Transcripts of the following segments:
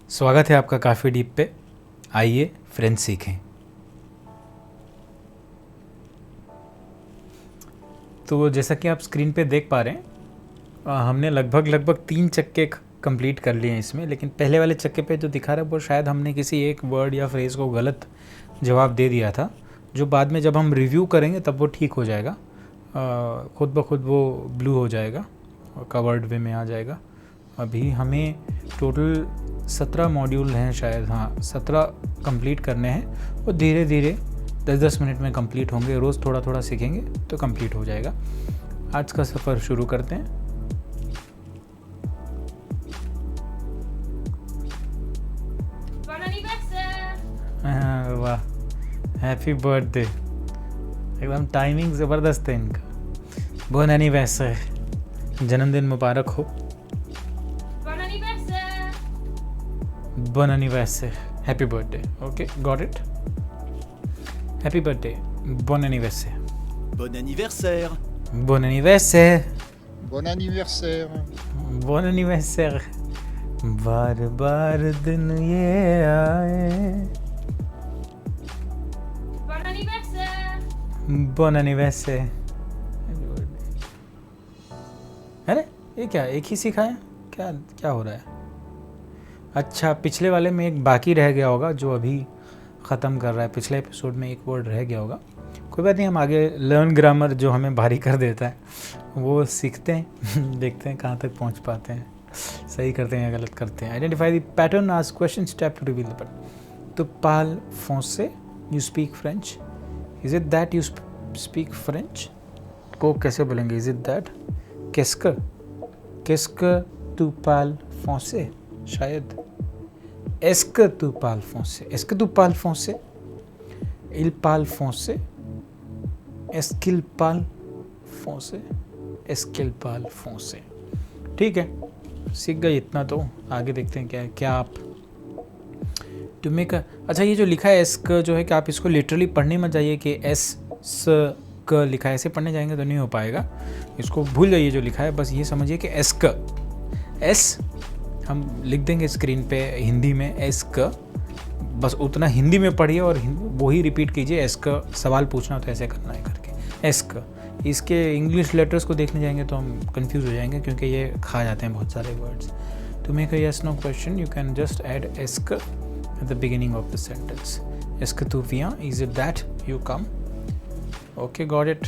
स्वागत है आपका काफ़ी डीप पे। आइए फ्रेंच सीखें। तो जैसा कि आप स्क्रीन पे देख पा रहे हैं, हमने लगभग 3 चक्के कंप्लीट कर लिए हैं इसमें। लेकिन पहले वाले चक्के पे जो दिखा रहा है वो शायद हमने किसी एक वर्ड या फ्रेज़ को गलत जवाब दे दिया था, जो बाद में जब हम रिव्यू करेंगे तब वो ठीक हो जाएगा। खुद ब खुद वो ब्लू हो जाएगा और कवर्ड वे में आ जाएगा। अभी हमें टोटल 17 मॉड्यूल हैं शायद, हाँ 17 कंप्लीट करने हैं और धीरे धीरे 10-10 मिनट में कंप्लीट होंगे। रोज़ थोड़ा थोड़ा सीखेंगे तो कंप्लीट हो जाएगा। आज का सफ़र शुरू करते हैं। वाह, हैप्पी बर्थडे। एकदम टाइमिंग ज़बरदस्त है इनका। बोन एनिवर्सरी, जन्मदिन मुबारक हो। Bon anniversaire, happy birthday. Okay, got it? Happy birthday, bon anniversaire. Bon anniversaire. Bon anniversaire. Bon anniversaire. Bon anniversaire. बार बार दिन ये आए। Bon anniversaire. Bon anniversaire. अरे ये क्या एक ही सिखाया? क्या हो रहा है? अच्छा, पिछले वाले में एक बाकी रह गया होगा जो अभी ख़त्म कर रहा है। पिछले एपिसोड में एक वर्ड रह गया होगा। कोई बात नहीं, हम आगे लर्न ग्रामर जो हमें भारी कर देता है वो सीखते हैं। देखते हैं कहाँ तक पहुँच पाते हैं, सही करते हैं या गलत करते हैं। Identify the pattern, ask question, step to reveal the pattern. तो पाल फ्रांसे, you speak French. Is it that you speak French? को कैसे बोलेंगे? Is it that? qu'est-ce tu parles français? शायद est-ce que tu parles français? Est-ce que tu parles français? Il parle français? Est-ce qu'il parle français? Est-ce qu'il parle français? ठीक है, सीख गए इतना तो आगे देखते हैं क्या है। क्या आप टू मेक अच्छा, ये जो लिखा है एस्क जो है कि आप इसको लिटरली पढ़ने मत जाइए कि एस स क लिखा है, ऐसे पढ़ने जाएंगे तो नहीं हो पाएगा। इसको भूल जाइए जो लिखा है, बस ये समझिए कि एस्क, एस हम लिख देंगे स्क्रीन पे हिंदी में एस्क, बस उतना हिंदी में पढ़िए और वही रिपीट कीजिए। एस्क सवाल पूछना तो ऐसे करना है करके एस्क। इसके इंग्लिश लेटर्स को देखने जाएंगे तो हम कंफ्यूज हो जाएंगे क्योंकि ये खा जाते हैं बहुत सारे words. To make a yes no question you can just add एस्क at the beginning of the sentence. एस्क तू वियां, is it that you come? Okay, got it.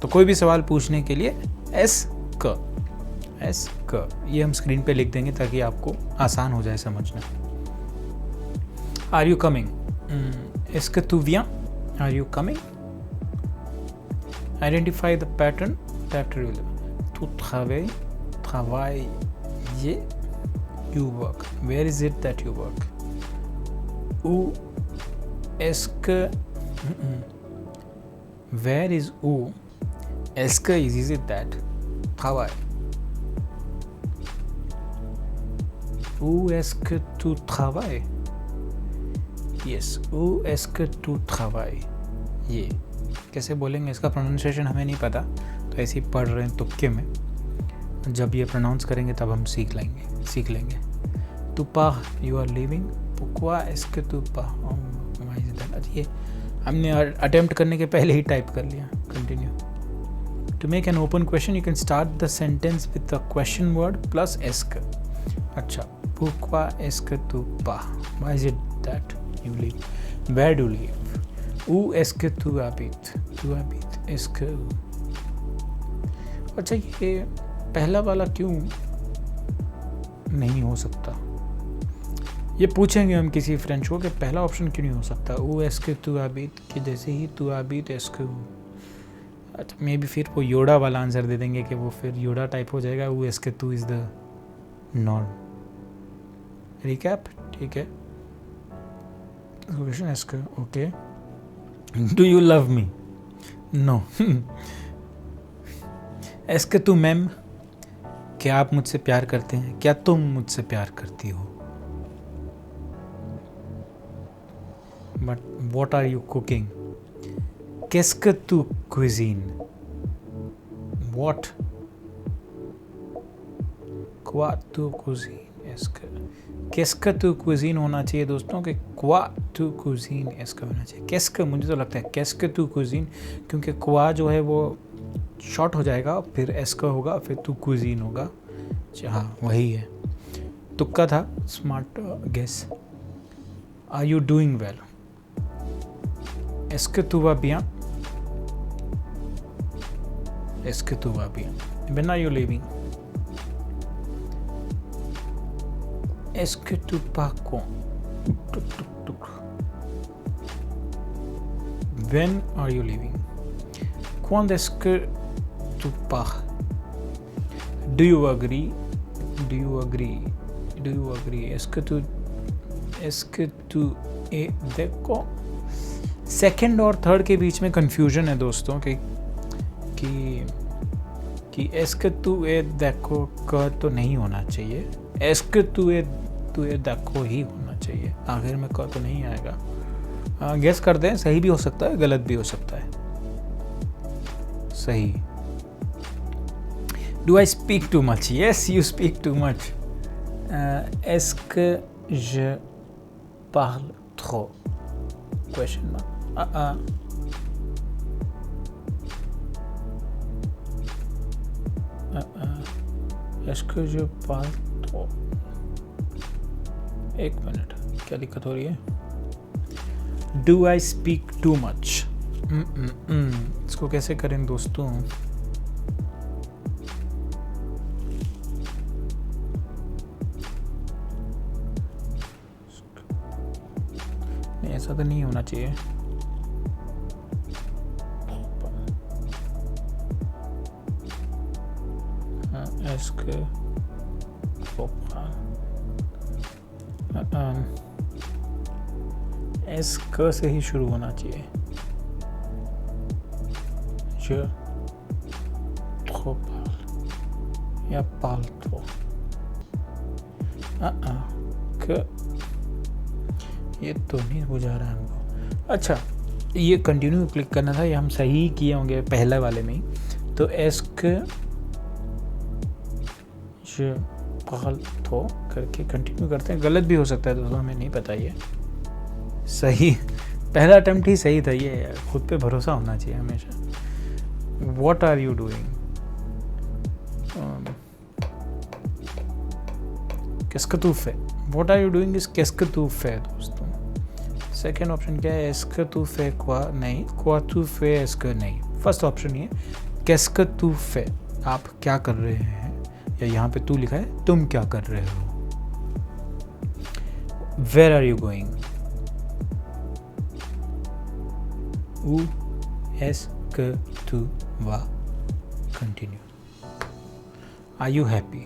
तो कोई भी सवाल पूछने के लिए एस्क ये हम स्क्रीन पे लिख देंगे ताकि आपको आसान हो जाए समझना। Are you coming? एस्क तू वियां, are you coming? Identify the pattern, तू travailles, you work. Where is it that you work? Où est-ce que where is où? Est-ce que is it that? Travail. Où est-ce que tu travailles? Yes, où est-ce que tu travailles? ये कैसे बोलेंगे? इसका pronunciation हमें नहीं पता, तो ऐसे ही पढ़ रहे हैं तुक्के में। जब ये प्रोनाउंस करेंगे तब हम सीख लेंगे। तू पा, you are living. pourquoi est-ce que tu pars? ये हमने अटेम्प्ट करने के पहले ही टाइप कर लिया। Continue. To make an open question you can start the sentence with the question word plus एस्क। अच्छा, pourquoi est-ce que tu pars? Why is it that you live? Where do you live? Où est-ce que tu habites? Tu habites, est-ce que? अच्छा, ये पहला वाला क्यों नहीं हो सकता? ये पूछेंगे हम किसी फ्रेंच को कि पहला ऑप्शन क्यों नहीं हो सकता। Où est-ce que tu habites कि जैसे ही tu habites est-ce que? अच्छा, मे बी फिर वो योड़ा वाला आंसर दे देंगे कि वो फिर योड़ा टाइप हो जाएगा। Où est-ce que tu is the norm. Recap, ठीक है। क्वेश्चन एस्क, okay. Do you love me? No. एस्क तू मैम, क्या आप मुझसे प्यार करते हैं? क्या तुम मुझसे प्यार करती हो? But what are you cooking? qu'est-ce tu cuisine? What? Quoi tu cuisines? Est-ce que qu'est-ce que tu cuisine होना चाहिए दोस्तों, कि quoi tu cuisine इसका होना चाहिए। qu'est-ce que मुझे तो लगता है qu'est-ce que tu cuisine, क्योंकि quoi जो है वो शॉर्ट हो जाएगा, फिर एस्का होगा, फिर तू cuisine होगा। हाँ वही है, तुक्का था, smart guess. Are you doing well, एस्के तू वा bien, एस्के तू वा bien, when are you leaving, एस्के तू pars quand, took took took, when are you leaving, quand est-ce que tu pars, do you agree, do you agree, do you agree, est-ce que tu es d'accord। Second और third के बीच में confusion है दोस्तों कि एस्के तू ए देखो का तो नहीं होना चाहिए, एस्के तू ए देखो ही होना चाहिए, आखिर में का तो नहीं आएगा। गेस कर दें, सही भी हो सकता है, गलत भी हो सकता है। सही। Do I speak too much, yes you speak too much. एस्के je parle trop, question mark, est-ce que je parle trop, एक मिनट, क्या दिक्कत हो रही है। Do I speak too much, इसको कैसे करें दोस्तों। नहीं, ऐसा तो नहीं होना चाहिए। एस्क से ही शुरू होना चाहिए। je trop parle या parle trop, que ये तो नहीं बुझा रहा है हमको। अच्छा, ये कंटिन्यू क्लिक करना था, ये हम सही किए होंगे पहले वाले में ही। तो एस्क je parle trop करके कंटिन्यू करते हैं। गलत भी हो सकता है दोस्तों, हमें नहीं पता। ये सही, पहला अटेम्प्ट ही सही था। ये खुद पे भरोसा होना चाहिए हमेशा। What are you doing, qu'est-ce que tu fais, what are you doing is qu'est-ce que tu fais दोस्तों। सेकेंड ऑप्शन क्या है, est-ce que tu fais quoi, नहीं, quoi tu fais, est-ce que नहीं। फर्स्ट ऑप्शन ये qu'est-ce que tu fais, आप क्या कर रहे हैं, या यहाँ पे तू लिखा है तुम क्या कर रहे हो। where are you going, où est-ce que tu vas, continue, are you happy,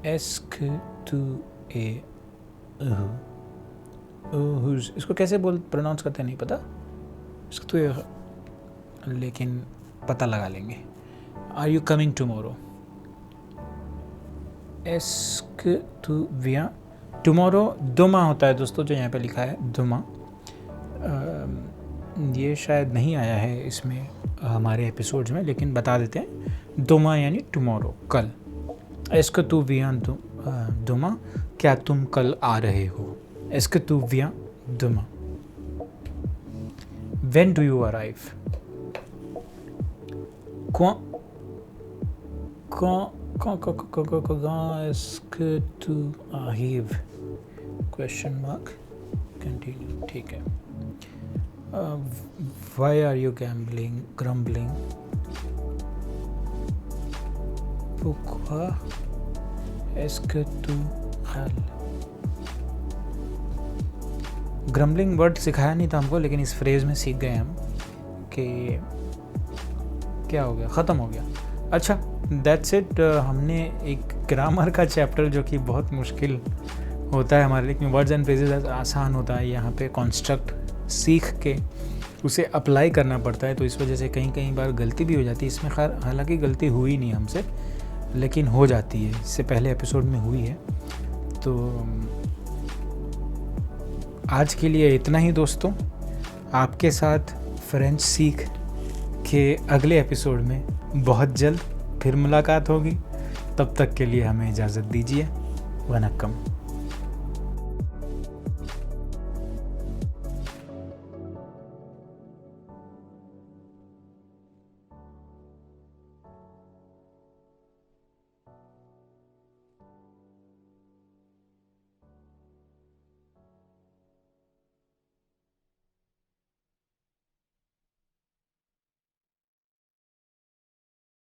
est-ce que tu es heureux, इसको कैसे प्रोनाउंस करते हैं नहीं पता, इसको तो लेकिन पता लगा लेंगे। आर यू कमिंग टुमारो, एस्क टू विया, टुमारो दुमा होता है दोस्तों, जो यहाँ पे लिखा है दुमा। ये शायद नहीं आया है इसमें हमारे एपिसोड्स में, लेकिन बता देते हैं। दुमा यानी टुमारो, कल। एस्क टू विया दुमा, क्या तुम कल आ रहे हो, एस्क टू विया दुमा। When do you arrive, quand est-ce que tu arrives, question mark, continue, ठीक है। Why are you grumbling, pourquoi est-ce que tu râles। Grumbling word सिखाया नहीं था हमको, लेकिन इस फ्रेज में सीख गए हम कि क्या हो गया, ख़त्म हो गया। अच्छा, दैट्स इट। हमने एक ग्रामर का चैप्टर जो कि बहुत मुश्किल होता है हमारे लिए, वर्ड्स एंड फ्रेजेस आसान होता है, यहाँ पे कॉन्स्ट्रक्ट सीख के उसे अप्लाई करना पड़ता है, तो इस वजह से कहीं बार गलती भी हो जाती है इसमें। खैर, हालांकि गलती हुई नहीं हमसे, लेकिन हो जाती है, इससे पहले एपिसोड में हुई है। तो आज के लिए इतना ही दोस्तों। आपके साथ फ्रेंच सीख के अगले एपिसोड में बहुत जल्द फिर मुलाकात होगी। तब तक के लिए हमें इजाज़त दीजिए। வணக்கம்.